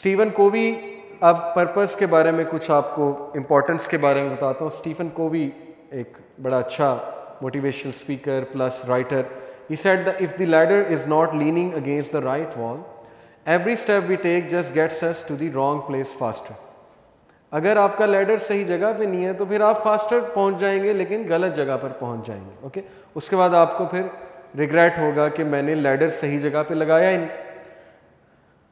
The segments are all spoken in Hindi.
स्टीफन कोवी, अब पर्पस के बारे में कुछ आपको इम्पोर्टेंस के बारे में बताता हूँ। स्टीफन कोवी एक बड़ा अच्छा motivational speaker plus writer. He said that if the ladder is not leaning against the right wall, every step we take just gets us to the wrong place faster. अगर आपका लैडर सही जगह पे नहीं है तो फिर आप फास्टर पहुंच जाएंगे, लेकिन गलत जगह पर पहुंच जाएंगे। ओके, उसके बाद आपको फिर रिग्रेट होगा कि मैंने लैडर सही जगह पे लगाया ही नहीं।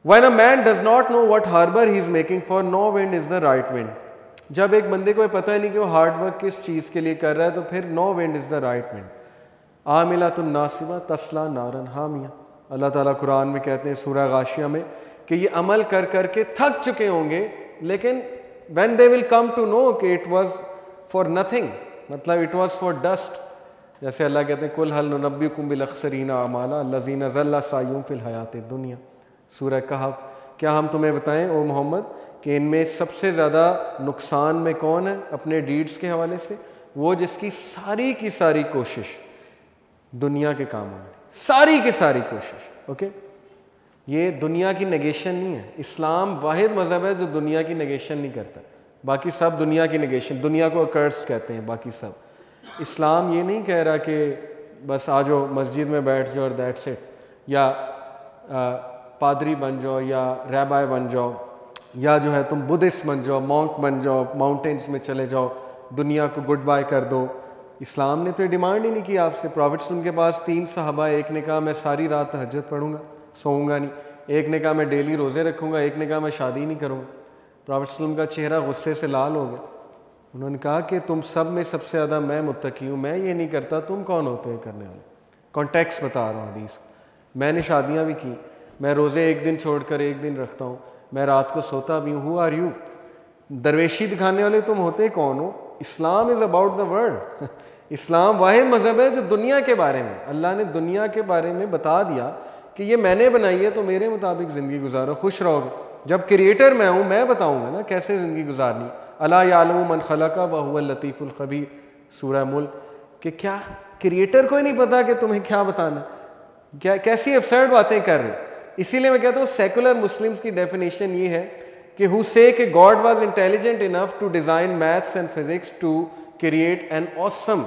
When a man does not know what harbor he is making for, no wind is the right wind. जब एक बंदे को पता ही नहीं कि वो हार्ड वर्क किस चीज़ के लिए कर रहा है, तो फिर no wind is the right wind. आमिलातुन नासिबा तस्ला Naran हामिया। अल्लाह ताला कुरान में कहते हैं सूरह गाशिया में कि ये अमल कर कर के थक चुके होंगे, लेकिन when they will come to know कि it was for nothing, मतलब it was for dust। जैसे अल्लाह कहते हैं कुल हल नुनब्बिकुम बिल अखसरीना अमाला अल्लज़ीना ज़ल्ला सायुहुम फिल हयातिद दुनिया। सूरह कहफ, क्या हम तुम्हें बताएं ओ मोहम्मद कि इनमें सबसे ज़्यादा नुकसान में कौन है अपने डीड्स के हवाले से? वो जिसकी सारी की सारी कोशिश दुनिया के कामों में, सारी की सारी कोशिश। ओके, ये दुनिया की नेगेशन नहीं है। इस्लाम वाहिद मज़हब है जो दुनिया की नेगेशन नहीं करता। बाकी सब दुनिया की नेगेशन, दुनिया को अकर्स कहते हैं बाकी सब। इस्लाम ये नहीं कह रहा कि बस आ जाओ मस्जिद में बैठ जाओ और दैट्स इट, या पादरी बन जाओ या रैबाय बन जाओ, या जो है तुम बुद्धिस्ट बन जाओ, मॉन्क बन जाओ, माउंटेन्स में चले जाओ, दुनिया को गुड बाय कर दो। इस्लाम ने तो डिमांड ही नहीं की आपसे। प्रॉफिट के पास 3 सहाबा, एक ने कहा मैं सारी रात तहज्जुद पढ़ूंगा, सोऊंगा नहीं। एक ने कहा मैं डेली रोज़े रखूंगा, एक ने कहा मैं शादी नहीं करूँगा। प्रॉफिट का चेहरा गुस्से से लाल हो गया। उन्होंने कहा कि तुम सब में सबसे ज़्यादा मैं मुत्तकी हूँ, मैं ये नहीं करता, तुम कौन होते हैं करने वाले? कॉन्टेक्स्ट बता रहा हूँ हदीस। मैंने शादियाँ भी की, मैं रोज़े एक दिन छोड़कर एक दिन रखता हूँ, मैं रात को सोता भी हूँ। Who are you? दरवेशी दिखाने वाले तुम होते कौन हो? इस्लाम इज़ अबाउट द वर्ल्ड। इस्लाम वाहिद मज़हब है जो दुनिया के बारे में, अल्लाह ने दुनिया के बारे में बता दिया कि ये मैंने बनाई है, तो मेरे मुताबिक ज़िंदगी गुजारो, खुश रहोगे। जब क्रिएटर मैं हूँ, मैं बताऊँगा ना कैसे ज़िंदगी गुजारनी। अला यालमु मन खलका व हुवल लतीफ़ुल खबीर, सूरह मुल्क। कि क्या क्रिएटर को ही नहीं पता कि तुम्हें क्या बताना? क्या कैसी एब्सर्ड बातें कर रहे हो? इसीलिए मैं कहता हूँ सेकुलर मुस्लिम्स की डेफिनेशन ये है कि हु से कि God was intelligent enough to design maths and physics to create an awesome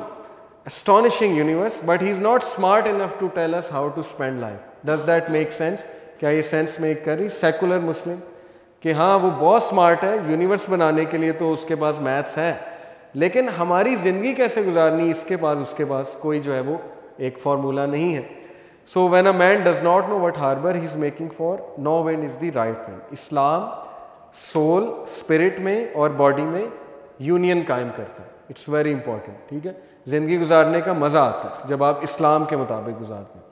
astonishing universe, but he is not smart enough to tell us how to spend life. Does that make sense? क्या ये सेंस मेक कर रही सेकुलर मुस्लिम कि हाँ वो बहुत स्मार्ट है यूनिवर्स बनाने के लिए, तो उसके पास मैथ्स है, लेकिन हमारी ज़िंदगी कैसे गुजारनी इसके पास उसके पास कोई जो है वो एक फार्मूला नहीं है। So when a man does not know what harbour he is making for, no wind is the right wind. इस्लाम सोल स्पिरिट में और बॉडी में यूनियन कायम करता है। It's very important. ठीक है, ज़िंदगी गुजारने का मज़ा आता है जब आप इस्लाम के मुताबिक गुजारते हैं।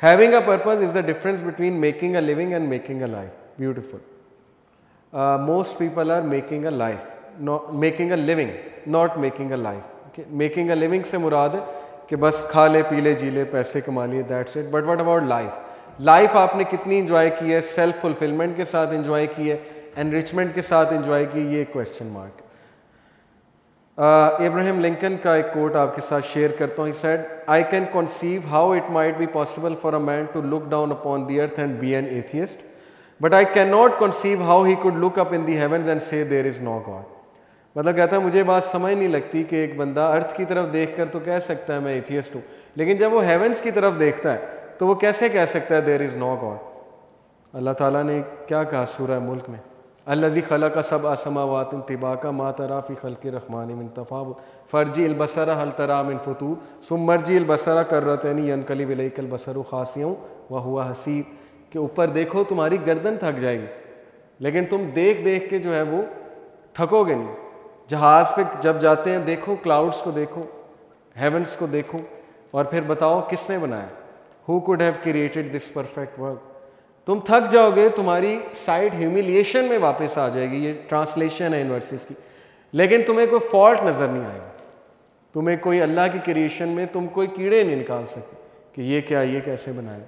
Having a purpose is the difference between making a living and making a life. Beautiful. Most people are making a life, making a living, not making a life. Making a living से मुराद है कि बस खा ले पी ले जी ले पैसे कमा लिए, that's it. But what about life? Life आपने कितनी इंजॉय की है? सेल्फ फुलफिलमेंट के साथ इंजॉय की है, एनरिचमेंट के साथ इंजॉय की, ये क्वेश्चन मार्क। Abraham Lincoln का एक कोट आपके साथ शेयर करता हूँ। He said, I can conceive how it might be possible for a man to look down upon the earth and be an atheist, but I cannot conceive how he could look up in the heavens and say there is no God. मतलब कहता है मुझे बात समझ नहीं लगती कि एक बंदा अर्थ की तरफ देखकर तो कह सकता है मैं एथियस्ट हूँ, लेकिन जब वो हेवंस की तरफ देखता है तो वो कैसे कह सकता है देयर इज़ नो गॉड। अल्लाह ताला ने क्या कहा सूरह मुल्क में, अल्लज़ी खलक़ सबअ समावातिन तिबाका मा तरा फ़ी ख़ल्क़ि रहमानि मिन तफ़ावुत फ़रजिअल बसरा हल तरा मिन फ़ुतूर सुम्मा मरजिअल बसरा कर्रतैनि यनक़लिब इलैकल बसरु ख़ासिअन व हुवा हसीब। के ऊपर देखो तुम्हारी गर्दन थक जाएगी, लेकिन तुम देख देख के जो है वो थकोगे नहीं। जहाज़ पे जब जाते हैं देखो क्लाउड्स को देखो, हेवंस को देखो, और फिर बताओ किसने बनाया? Who could have created this perfect world. तुम थक जाओगे, तुम्हारी साइड ह्यूमिलिएशन में वापस आ जाएगी। ये ट्रांसलेशन है इन वर्सेस की, लेकिन तुम्हें कोई फॉल्ट नज़र नहीं आएगा। तुम्हें कोई अल्लाह की क्रिएशन में तुम कोई कीड़े नहीं निकाल सकते कि ये क्या, ये कैसे बनाया।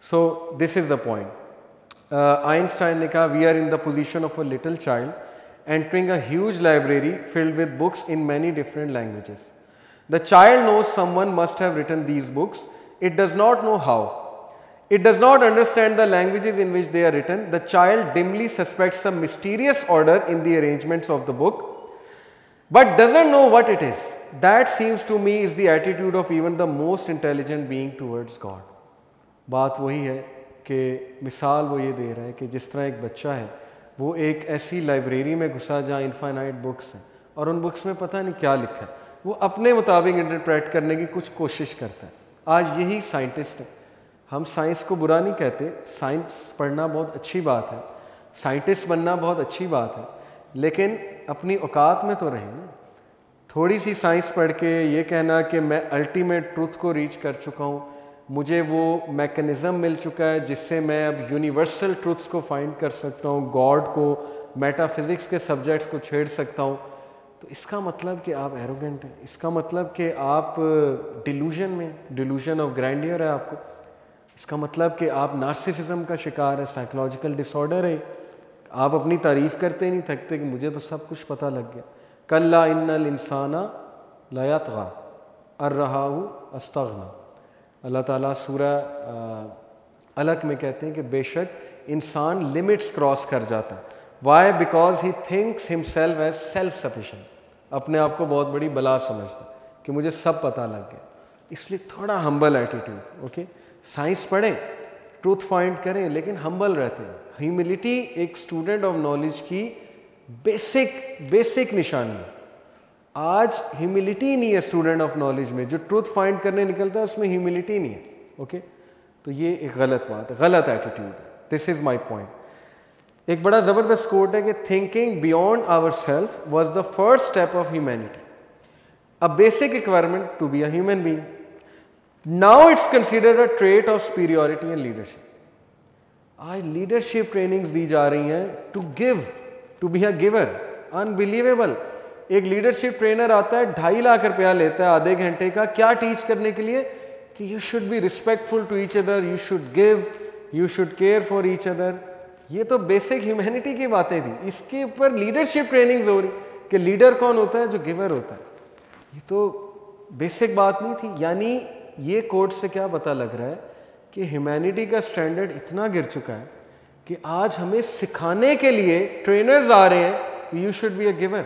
So this is the point. Einstein ने कहा we are in the position of a little child entering a huge library filled with books in many different languages. The child knows someone must have written these books. It does not know how. It does not understand the languages in which they are written. The child dimly suspects some mysterious order in the arrangements of the book, but doesn't know what it is. That seems to me is the attitude of even the most intelligent being towards God. बात वही है कि मिसाल वो ये दे रहा है कि जिस तरह एक बच्चा है वो एक ऐसी लाइब्रेरी में घुसा जहाँ इनफाइनाइट बुक्स हैं और उन बुक्स में पता नहीं क्या लिखा है, वो अपने मुताबिक इंटरप्रेट करने की कुछ कोशिश करता है। आज यही साइंटिस्ट है। हम साइंस को बुरा नहीं कहते, साइंस पढ़ना बहुत अच्छी बात है, साइंटिस्ट बनना बहुत अच्छी बात है, लेकिन अपनी औकात में तो रहें ना। थोड़ी सी साइंस पढ़ के ये कहना कि मैं अल्टीमेट ट्रूथ को रीच कर चुका हूँ, मुझे वो मैकेनिज़्म मिल चुका है जिससे मैं अब यूनिवर्सल ट्रूथ्स को फाइंड कर सकता हूँ, गॉड को, मेटाफिज़िक्स के सब्जेक्ट्स को छेड़ सकता हूँ, तो इसका मतलब कि आप एरोगेंट हैं, इसका मतलब कि आप डिलूजन में, डिलूजन ऑफ ग्रैंडियर है आपको, इसका मतलब कि आप नार्सिसिज्म का शिकार है, साइकोलॉजिकल डिसऑर्डर है, आप अपनी तारीफ़ करते नहीं थकते कि मुझे तो सब कुछ पता लग गया। कल्ला इन्नल इंसाना ला यतग़ा अर्रहाहु अस्तग़ना। अल्लाह ताला सूरा अलक में कहते हैं कि बेशक इंसान लिमिट्स क्रॉस कर जाता है। Why? Because he thinks himself as self sufficient, अपने आप को बहुत बड़ी बला समझता कि मुझे सब पता लग गया। इसलिए थोड़ा हम्बल एटीट्यूड, ओके। साइंस पढ़ें, ट्रूथ फाइंड करें, लेकिन हम्बल रहते हैं। ह्यूमिलिटी एक स्टूडेंट ऑफ नॉलेज की बेसिक निशानी है। आज ह्यूमिलिटी नहीं है स्टूडेंट ऑफ नॉलेज में, जो ट्रूथ फाइंड करने निकलता है उसमें ह्यूमिलिटी नहीं है, ओके। तो ये एक गलत बात है, गलत एटीट्यूड है। This is my point. एक बड़ा ज़बरदस्त कोट है कि thinking beyond our self was the first step of humanity, a basic requirement to be a human being. Now it's considered a trait of superiority and leadership. आज लीडरशिप ट्रेनिंग्स दी जा रही हैं to give, to be a giver. Unbelievable. एक लीडरशिप ट्रेनर आता है, 2.5 लाख रुपया लेता है आधे घंटे का, क्या टीच करने के लिए? कि you should be respectful to each other, you should give, you should care for each other. ये तो बेसिक ह्यूमैनिटी की बातें थी, इसके ऊपर लीडरशिप ट्रेनिंग्स हो रही कि लीडर कौन होता है? जो गिवर होता है। ये तो बेसिक बात नहीं थी। यानी ये कोट से क्या पता लग रहा है कि ह्यूमैनिटी का स्टैंडर्ड इतना गिर चुका है कि आज हमें सिखाने के लिए ट्रेनर्स आ रहे हैं कि you should be a giver.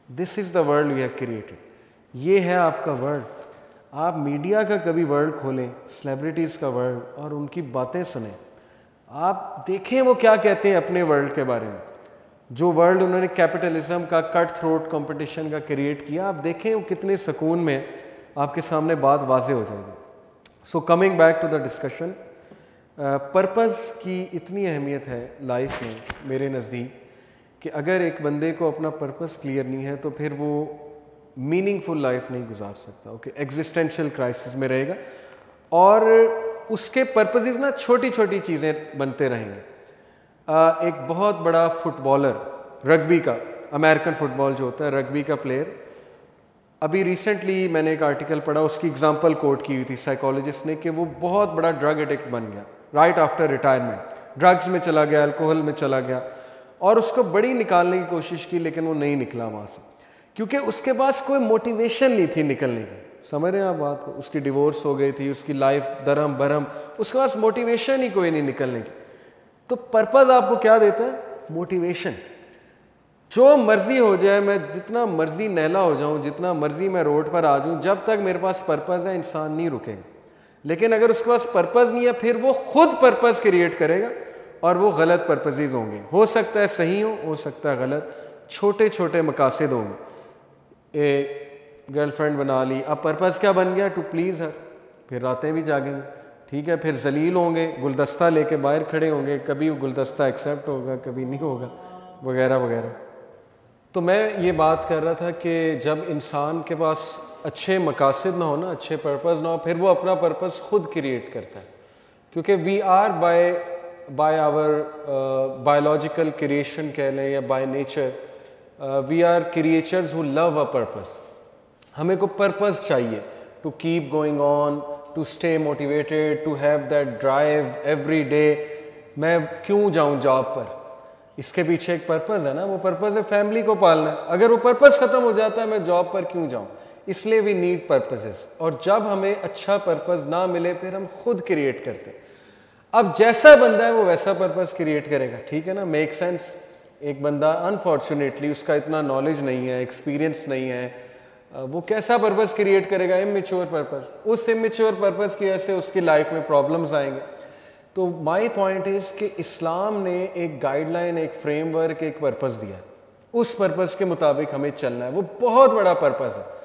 This is the world we have created. ये है आपका वर्ल्ड। आप मीडिया का कभी वर्ल्ड खोलें, सेलिब्रिटीज़ का वर्ल्ड, और उनकी बातें सुनें, आप देखें वो क्या कहते हैं अपने वर्ल्ड के बारे में। जो वर्ल्ड उन्होंने कैपिटलिज्म का, कट थ्रोट कंपटीशन का क्रिएट किया, आप देखें वो कितने सुकून में आपके सामने बात वाजे हो जाएगी। So coming back to the discussion, purpose की इतनी अहमियत है लाइफ में मेरे नज़दीक कि अगर एक बंदे को अपना पर्पस क्लियर नहीं है तो फिर वो मीनिंगफुल लाइफ नहीं गुजार सकता, ओके। एग्जिस्टेंशियल क्राइसिस में रहेगा और उसके पर्पसेस ना छोटी छोटी चीज़ें बनते रहेंगे। एक बहुत बड़ा फुटबॉलर, रग्बी का, अमेरिकन फुटबॉल जो होता है, रग्बी का प्लेयर, अभी रिसेंटली मैंने एक आर्टिकल पढ़ा, उसकी एग्जांपल कोट की हुई थी साइकोलॉजिस्ट ने कि वो बहुत बड़ा ड्रग एडिक्ट बन गया राइट आफ्टर रिटायरमेंट। ड्रग्स में चला गया, अल्कोहल में चला गया, और उसको बड़ी निकालने की कोशिश की लेकिन वो नहीं निकला वहाँ से, क्योंकि उसके पास कोई मोटिवेशन नहीं थी निकलने की। समझ रहे हैं आप बात को? उसकी डिवोर्स हो गई थी, उसकी लाइफ दरहम बरहम, उसके पास मोटिवेशन ही कोई नहीं निकलने की। तो पर्पज़ आपको क्या देता है? मोटिवेशन। जो मर्जी हो जाए, मैं जितना मर्जी नहला हो जाऊं, जितना मर्जी मैं रोड पर आ जाऊं, जब तक मेरे पास पर्पज़ है इंसान नहीं रुकेगा। लेकिन अगर उसके पास पर्पज़ नहीं है, फिर वो खुद पर्पज़ क्रिएट करेगा और वो गलत पर्पसेस होंगे। हो सकता है सही हो सकता है गलत, छोटे छोटे मकासद होंगे। गर्लफ्रेंड बना ली, अब पर्पज़ क्या बन गया? टू प्लीज़ हर। फिर रातें भी जागेंगे, ठीक है। फिर जलील होंगे, गुलदस्ता लेके बाहर खड़े होंगे, कभी गुलदस्ता एक्सेप्ट होगा, कभी नहीं होगा, वगैरह वगैरह। तो मैं ये बात कर रहा था कि जब इंसान के पास अच्छे मकासद ना हो ना, अच्छे पर्पज़ ना हो, फिर वो अपना पर्पज़ खुद क्रिएट करता है, क्योंकि we are by our biological creation कह लें या by nature, we are creatures who love a purpose. हमें को पर्पज़ चाहिए to keep going on, to stay motivated, to have that drive every day. मैं क्यों जाऊं जॉब पर? इसके पीछे एक पर्पज़ है ना, वो पर्पज़ है फैमिली को पालना। अगर वो पर्पज़ ख़त्म हो जाता है, मैं जॉब पर क्यों जाऊं? इसलिए वी नीड पर्पसेस, और जब हमें अच्छा पर्पस ना मिले फिर हम खुद क्रिएट करते हैं। अब जैसा बंदा है वो वैसा पर्पस क्रिएट करेगा, ठीक है ना, मेक सेंस। एक बंदा अनफॉर्चुनेटली उसका इतना नॉलेज नहीं है, एक्सपीरियंस नहीं है, वो कैसा पर्पस क्रिएट करेगा? Immature purpose. उस इमेच्योर पर्पस की वजह से उसकी लाइफ में प्रॉब्लम्स आएंगे। तो माय पॉइंट इज कि इस्लाम ने एक गाइडलाइन, एक फ्रेमवर्क, एक पर्पस दिया है, उस पर्पस के मुताबिक हमें चलना है। वो बहुत बड़ा पर्पस है।